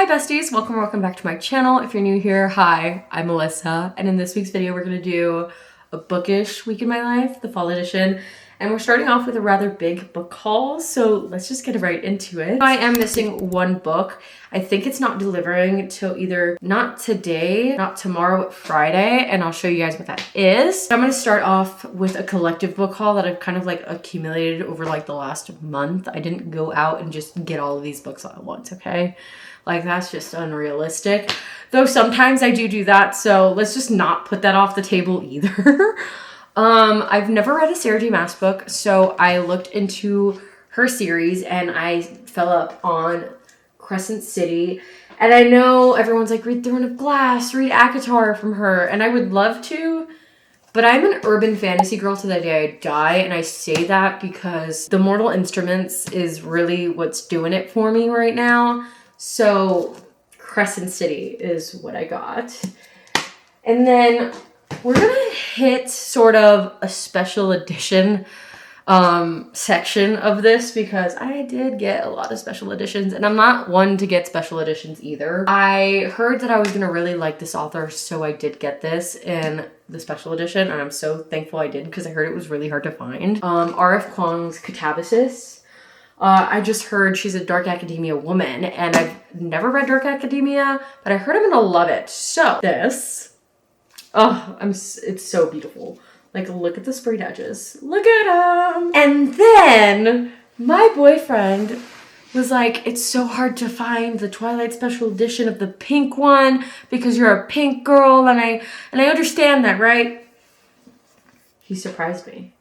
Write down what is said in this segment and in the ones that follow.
Hi besties, welcome back to my channel. If you're new here, hi, I'm Melissa, and in this week's video we're gonna do a bookish week in my life, the fall edition, and we're starting off with a rather big book haul, so let's just get right into it. I am missing one book. I think it's not delivering till either not today, not tomorrow, but Friday, and I'll show you guys what that is. I'm gonna start off with a collective book haul that I've kind of like accumulated over like the last month. I didn't go out and just get all of these books all at once, okay? Like that's just unrealistic. Though sometimes I do that, so let's just not put that off the table either. I've never read a Sarah J. Maas book, so I looked into her series and I fell up on Crescent City. And I know everyone's like, read Throne of Glass, read ACOTAR from her, and I would love to, but I'm an urban fantasy girl to the day I die, and I say that because The Mortal Instruments is really what's doing it for me right now. So Crescent City is what I got. And then we're gonna hit sort of a special edition section of this because I did get a lot of special editions, and I'm not one to get special editions either. I heard that I was gonna really like this author, so I did get this in the special edition, and I'm so thankful I did because I heard it was really hard to find. R.F. Kuang's Catabasis. I just heard she's a Dark Academia woman, and I've never read Dark Academia, but I heard I'm gonna love it. So this, oh, it's so beautiful. Like, look at the sprayed edges. Look at them. And then my boyfriend was like, it's so hard to find the Twilight special edition of the pink one because you're a pink girl, and I understand that, right? He surprised me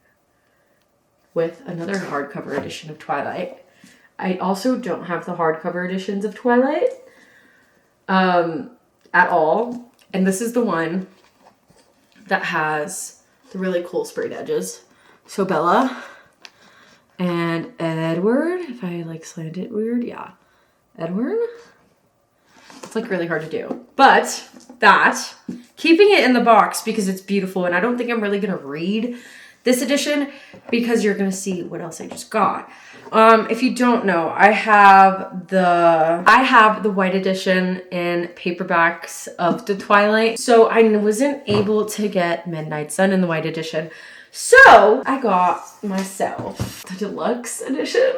with another hardcover edition of Twilight. I also don't have the hardcover editions of Twilight at all. And this is the one that has the really cool sprayed edges. So Bella and Edward, if I like slant it weird, yeah. Edward. It's like really hard to do. But that, keeping it in the box because it's beautiful, and I don't think I'm really gonna read this edition because you're gonna see what else I just got. If you don't know, I have the white edition in paperbacks of the Twilight. So I wasn't able to get Midnight Sun in the white edition. So I got myself the deluxe edition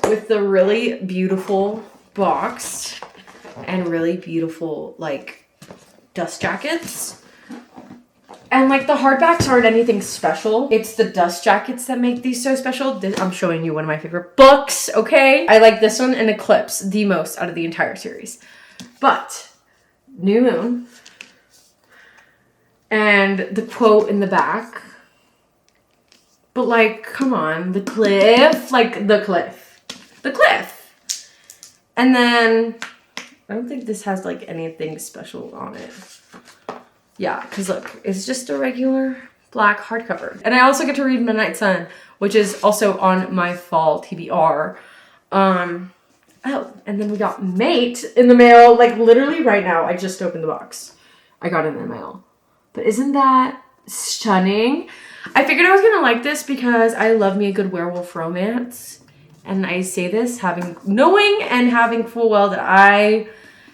with the really beautiful box and really beautiful like dust jackets. And like the hardbacks aren't anything special. It's the dust jackets that make these so special. I'm showing you one of my favorite books, okay? I like this one and Eclipse the most out of the entire series. But New Moon and the quote in the back. But like, come on, the cliff, like the cliff. The cliff. And then I don't think this has like anything special on it. Yeah, because look, it's just a regular black hardcover. And I also get to read Midnight Sun, which is also on my fall TBR. Oh, and then we got Mate in the mail, like literally right now. I just opened the box. I got it in the mail. But isn't that stunning? I figured I was gonna like this because I love me a good werewolf romance. And I say this knowing and having full well that I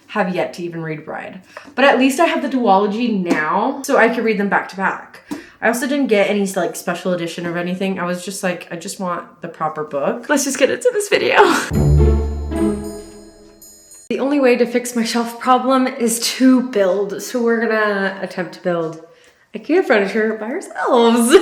have yet to even read Bride. But at least I have the duology now, so I can read them back to back. I also didn't get any like special edition or anything. I was just like, I just want the proper book. Let's just get into this video. The only way to fix my shelf problem is to build. So we're gonna attempt to build IKEA furniture by ourselves.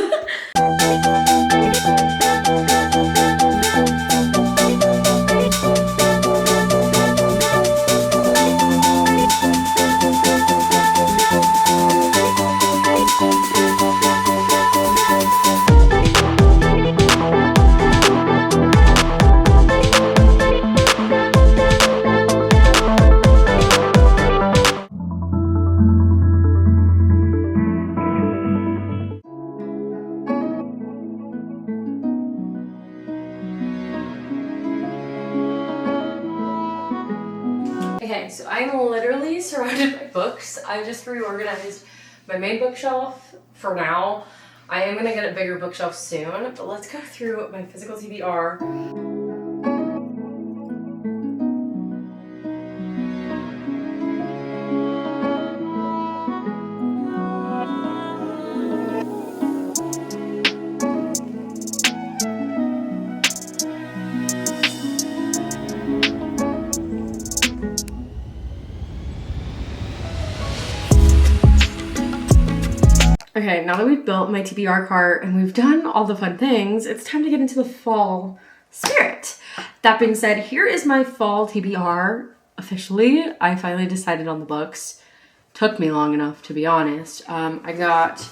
Okay, so I'm literally surrounded by books. I just reorganized my main bookshelf for now. I am gonna get a bigger bookshelf soon, but let's go through my physical TBR. Okay, now that we've built my TBR cart and we've done all the fun things, it's time to get into the fall spirit. That being said, here is my fall TBR. Officially, I finally decided on the books. Took me long enough, to be honest. I got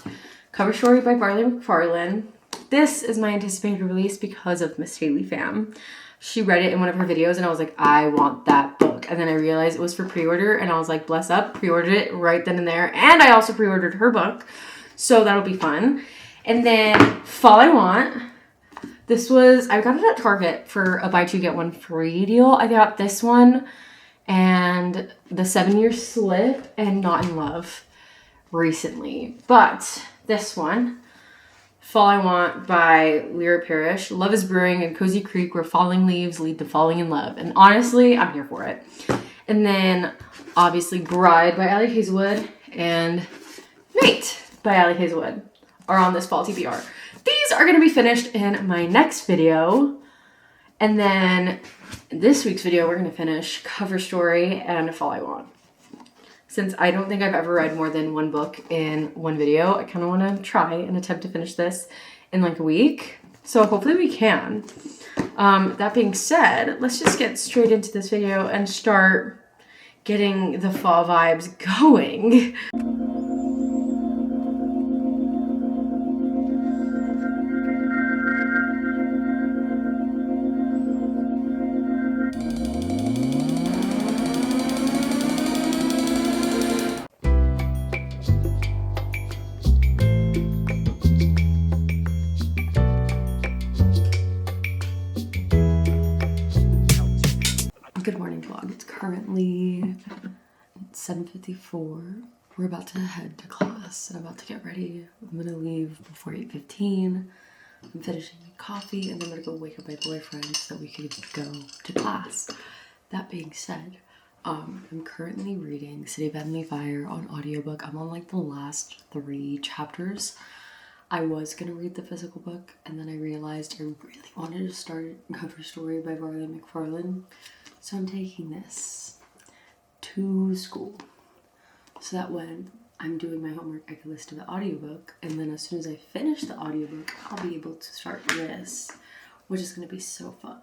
Cover Story by Barley McFarlane. This is my anticipated release because of Miss Haley Pham. She read it in one of her videos and I was like, I want that book. And then I realized it was for pre-order and I was like, bless up, pre-ordered it right then and there. And I also pre-ordered her book. So that'll be fun. And then Fall I Want. I got it at Target for a buy two get one free deal. I got this one and the 7-Year Slip and Not in Love recently. But this one, Fall I Want by Lyra Parrish. Love is brewing in Cozy Creek where falling leaves lead to falling in love. And honestly, I'm here for it. And then obviously Bride by Ali Hazelwood and Mate by Ali Hazelwood are on this fall TBR. These are going to be finished in my next video. And then in this week's video, we're going to finish Cover Story and Fall I Want. Since I don't think I've ever read more than one book in one video, I kind of want to try and attempt to finish this in like a week. So hopefully we can. That being said, let's just get straight into this video and start getting the fall vibes going. Good morning, vlog. It's currently 7:54. We're about to head to class and I'm about to get ready. I'm gonna leave before 8:15. I'm finishing my coffee and I'm gonna go wake up my boyfriend so we can go to class. That being said, I'm currently reading City of Enemy Fire on audiobook. I'm on like the last 3 chapters. I was gonna read the physical book and then I realized I really wanted to start Cover Story by Barley McFarlane. So I'm taking this to school so that when I'm doing my homework, I can listen to the audiobook. And then as soon as I finish the audiobook, I'll be able to start this, which is going to be so fun.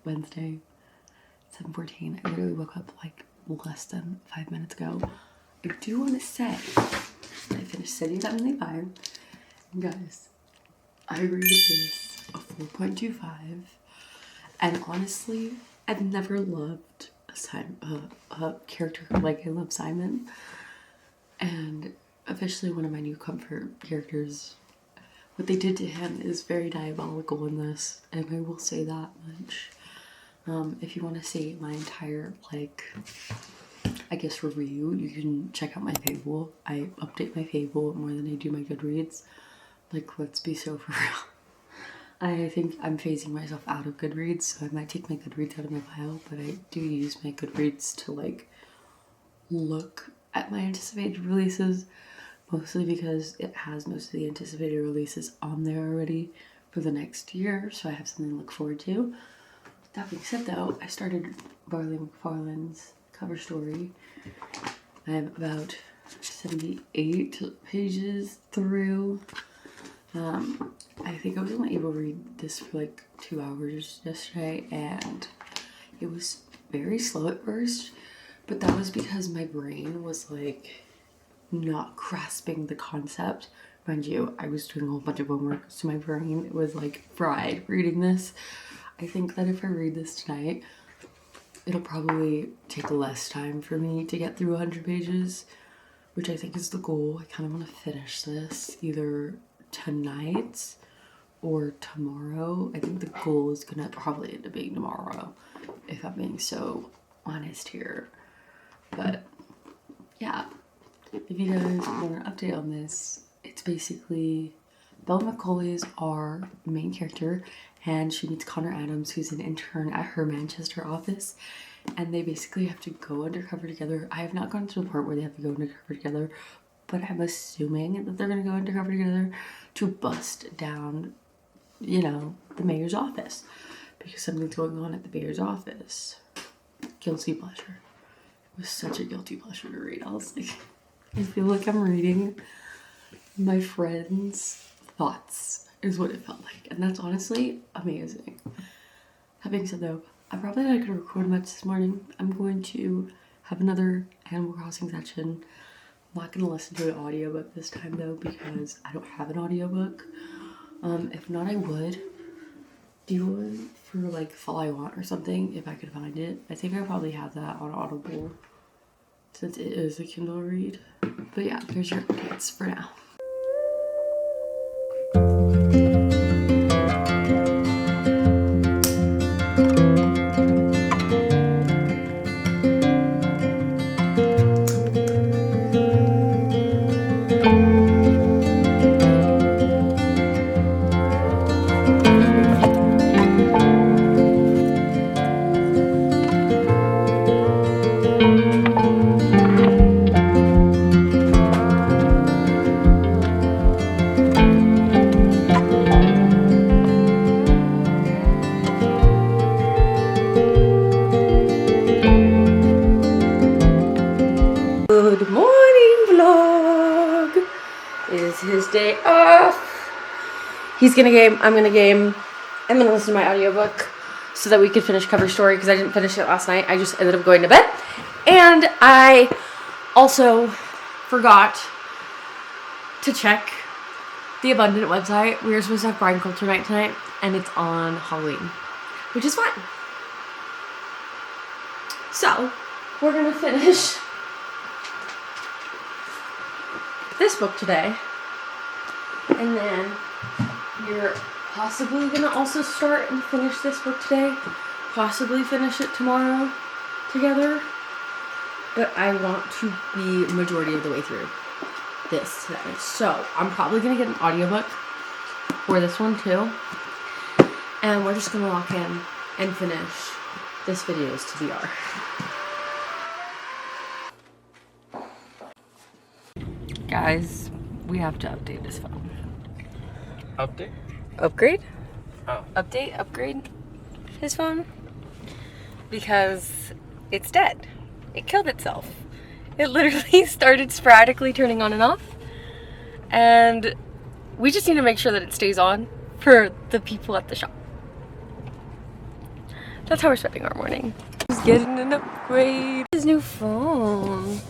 Wednesday, 7:14. I literally woke up like less than 5 minutes ago. I do want to say I finished City of Enemy Fire. Guys, I rated this a 4.25, and honestly, I've never loved a character like I love Simon, and officially one of my new comfort characters. What they did to him is very diabolical in this, and I will say that much. If you want to see my entire, like, I guess review, you can check out my Fable. I update my Fable more than I do my Goodreads. Like, let's be so for real. I think I'm phasing myself out of Goodreads, so I might take my Goodreads out of my file, but I do use my Goodreads to, like, look at my anticipated releases, mostly because it has most of the anticipated releases on there already for the next year, so I have something to look forward to. That being said, though, I started Barley McFarlane's Cover Story. I have about 78 pages through. I think I was only able to read this for like 2 hours yesterday, and it was very slow at first, but that was because my brain was like not grasping the concept. Mind you, I was doing a whole bunch of homework, so my brain was like fried reading this. I think that if I read this tonight, it'll probably take less time for me to get through 100 pages, which I think is the goal. I kind of want to finish this either tonight or tomorrow. I think the goal is gonna probably end up being tomorrow, if I'm being so honest here. But yeah, if you guys want an update on this, it's basically Bella McCauley's our main character, and she meets Connor Adams, who's an intern at her Manchester office, and they basically have to go undercover together. I have not gone to the part where they have to go undercover together, but I'm assuming that they're gonna go undercover together to bust down, you know, the mayor's office, because something's going on at the mayor's office. Guilty pleasure. It was such a guilty pleasure to read. I was like, I feel like I'm reading my friend's thoughts is what it felt like, and that's honestly amazing. That being said though, I'm probably not gonna record much this morning. I'm going to have another Animal Crossing session. I'm not gonna listen to an audiobook this time though, because I don't have an audiobook. If not, I would do one for like Fall I Want or something if I could find it. I think I probably have that on Audible since it is a Kindle read. But yeah, there's your updates for now. Good morning, vlog. It is his day off. He's gonna game, I'm gonna game. I'm gonna listen to my audiobook so that we could finish Cover Story, because I didn't finish it last night. I just ended up going to bed. And I also forgot to check the Abundant website. We were supposed to have Crime Culture Night tonight, and it's on Halloween, which is fine. So, we're gonna finish this book today, and then you're possibly gonna also start and finish this book today, possibly finish it tomorrow together, but I want to be majority of the way through this today. So I'm probably gonna get an audiobook for this one too, and we're just gonna lock in and finish this video's TBR. Guys, we have to update this phone. Update? Upgrade? Oh. Update? Upgrade his phone? Because it's dead. It killed itself. It literally started sporadically turning on and off. And we just need to make sure that it stays on for the people at the shop. That's how we're spending our morning. He's getting an upgrade. His new phone.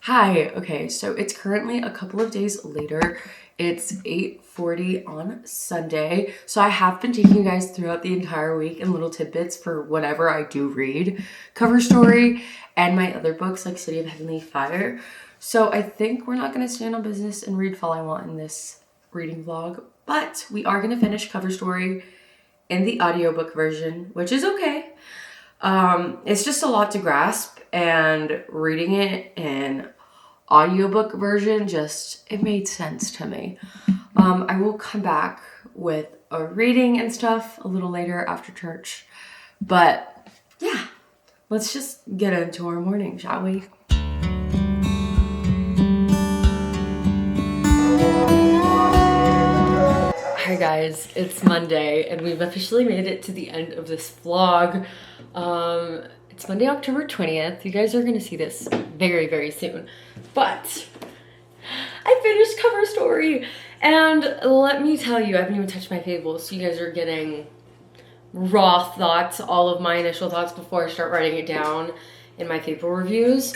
Hi, okay, so it's currently a couple of days later. It's 8:40 on Sunday. So I have been taking you guys throughout the entire week in little tidbits for whatever I do read, Cover Story, and my other books like City of Heavenly Fire. So I think we're not gonna stand on business and read Fall I Want in this reading vlog, but we are gonna finish Cover Story in the audiobook version, which is okay. It's just a lot to grasp, and reading it in audiobook version it made sense to me. I will come back with a reading and stuff a little later after church, but yeah, let's just get into our morning, shall we? Hi guys, it's Monday and we've officially made it to the end of this vlog. It's Monday, October 20th. You guys are gonna see this very, very soon. But I finished Cover Story and let me tell you, I haven't even touched my fables, so you guys are getting raw thoughts, all of my initial thoughts before I start writing it down in my fable reviews.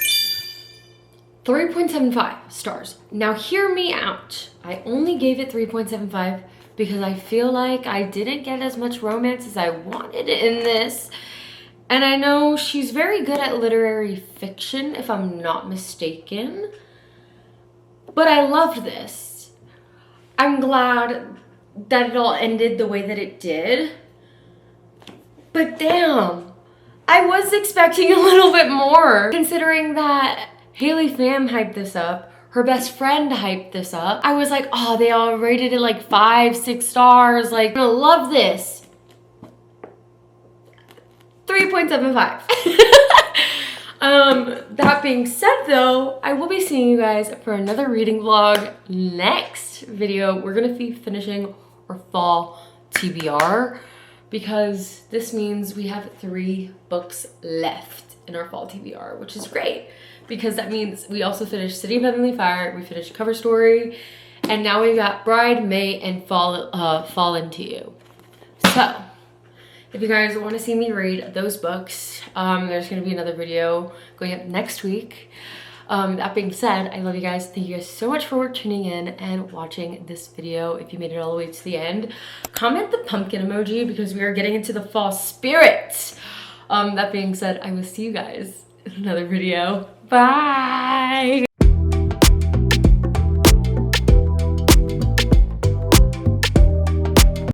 3.75 stars. Now hear me out. I only gave it 3.75 because I feel like I didn't get as much romance as I wanted in this. And I know she's very good at literary fiction, if I'm not mistaken. But I loved this. I'm glad that it all ended the way that it did. But damn, I was expecting a little bit more, considering that Haley Pham hyped this up. Her best friend hyped this up. I was like, oh, they all rated it like 5, 6 stars. Like, I love this. 3.75. That being said though, I will be seeing you guys for another reading vlog next video. We're gonna be finishing our fall TBR because this means we have 3 books left in our fall TBR, which is great. Because that means we also finished City of Heavenly Fire, we finished Cover Story, and now we got Bride, May, and Fall Into You. So, if you guys want to see me read those books, there's going to be another video going up next week. That being said, I love you guys. Thank you guys so much for tuning in and watching this video. If you made it all the way to the end, comment the pumpkin emoji because we are getting into the fall spirit. That being said, I will see you guys in another video. Bye!